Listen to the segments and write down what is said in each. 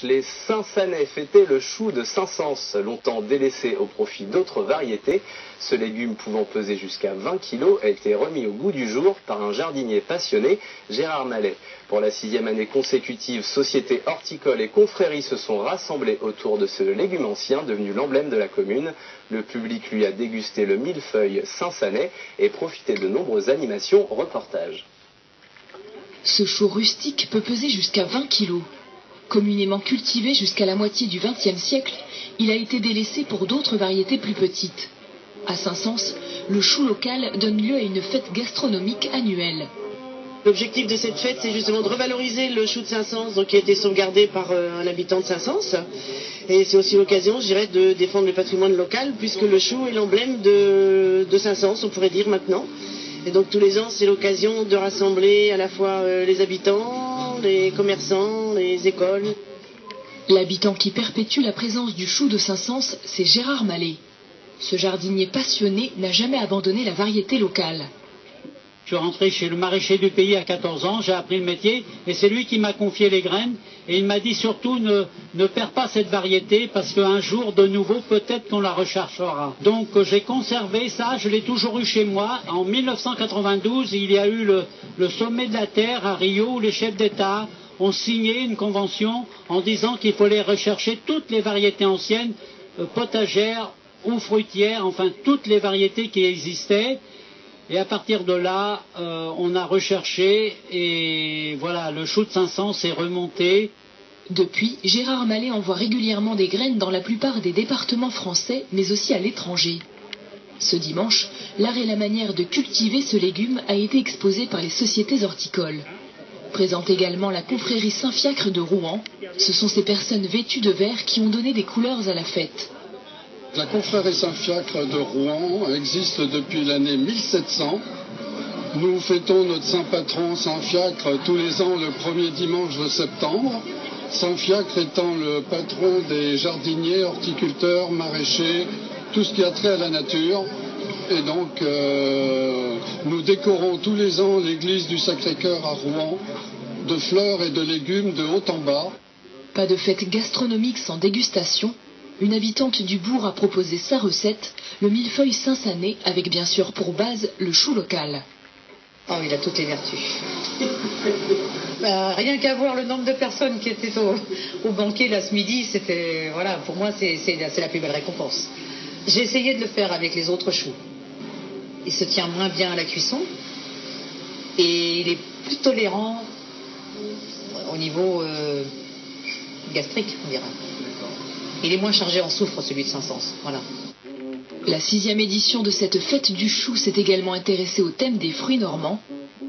dimanche, les Saint-Sanais fêtaient le chou de Saint-Saëns, longtemps délaissé au profit d'autres variétés. Ce légume pouvant peser jusqu'à 20 kg a été remis au goût du jour par un jardinier passionné, Gérard Mallet. Pour la 6e année consécutive, sociétés horticoles et confréries se sont rassemblées autour de ce légume ancien devenu l'emblème de la commune. Le public lui a dégusté le millefeuille Saint-Sanais et profité de nombreuses animations, reportages. Ce chou rustique peut peser jusqu'à 20 kg. Communément cultivé jusqu'à la moitié du XXe siècle, il a été délaissé pour d'autres variétés plus petites. À Saint-Saëns, le chou local donne lieu à une fête gastronomique annuelle. L'objectif de cette fête, c'est justement de revaloriser le chou de Saint-Saëns, qui a été sauvegardé par un habitant de Saint-Saëns. Et c'est aussi l'occasion, je dirais, de défendre le patrimoine local, puisque le chou est l'emblème de Saint-Saëns, on pourrait dire maintenant. Et donc tous les ans, c'est l'occasion de rassembler à la fois les habitants, les commerçants, les écoles. L'habitant qui perpétue la présence du chou de Saint-Saëns, c'est Gérard Mallet. Ce jardinier passionné n'a jamais abandonné la variété locale. Je suis rentré chez le maraîcher du pays à 14 ans, j'ai appris le métier et c'est lui qui m'a confié les graines et il m'a dit surtout ne perds pas cette variété parce qu'un jour de nouveau peut-être qu'on la recherchera. Donc j'ai conservé ça, je l'ai toujours eu chez moi. En 1992, il y a eu le sommet de la Terre à Rio où les chefs d'État ont signé une convention en disant qu'il fallait rechercher toutes les variétés anciennes, potagères ou fruitières, enfin toutes les variétés qui existaient. Et à partir de là, on a recherché et voilà, le chou de Saint-Saëns est remonté. Depuis, Gérard Mallet envoie régulièrement des graines dans la plupart des départements français, mais aussi à l'étranger. Ce dimanche, l'art et la manière de cultiver ce légume a été exposé par les sociétés horticoles. Présente également la confrérie Saint-Fiacre de Rouen. Ce sont ces personnes vêtues de vert qui ont donné des couleurs à la fête. La confrérie Saint-Fiacre de Rouen existe depuis l'année 1700. Nous fêtons notre saint patron Saint-Fiacre tous les ans le premier dimanche de septembre. Saint-Fiacre étant le patron des jardiniers, horticulteurs, maraîchers, tout ce qui a trait à la nature. Et donc nous décorons tous les ans l'église du Sacré-Cœur à Rouen de fleurs et de légumes de haut en bas. Pas de fête gastronomique sans dégustation. Une habitante du bourg a proposé sa recette, le millefeuille Saint-Sanais, avec bien sûr pour base le chou local. Oh, il a toutes les vertus. Rien qu'à voir le nombre de personnes qui étaient au banquet là ce midi, c'était, voilà, pour moi c'est la plus belle récompense. J'ai essayé de le faire avec les autres choux. Il se tient moins bien à la cuisson et il est plus tolérant au niveau gastrique, on dirait. Il est moins chargé en soufre, celui de Saint-Saëns. Voilà. La 6e édition de cette fête du chou s'est également intéressée au thème des fruits normands.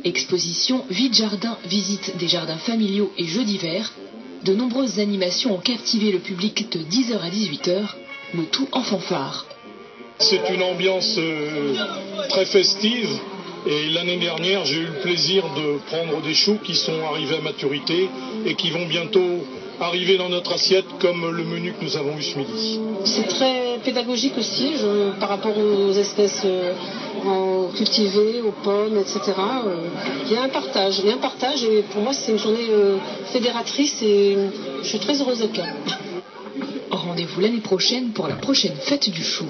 Exposition, vide-jardin, visite des jardins familiaux et jeux d'hiver. De nombreuses animations ont captivé le public de 10h à 18h, le tout en fanfare. C'est une ambiance très festive. Et l'année dernière, j'ai eu le plaisir de prendre des choux qui sont arrivés à maturité et qui vont bientôt arriver dans notre assiette comme le menu que nous avons eu ce midi. C'est très pédagogique aussi par rapport aux espèces cultivées, aux pommes, etc. Il y a un partage et pour moi c'est une journée fédératrice et je suis très heureuse d'être là. Rendez-vous l'année prochaine pour la prochaine fête du chou.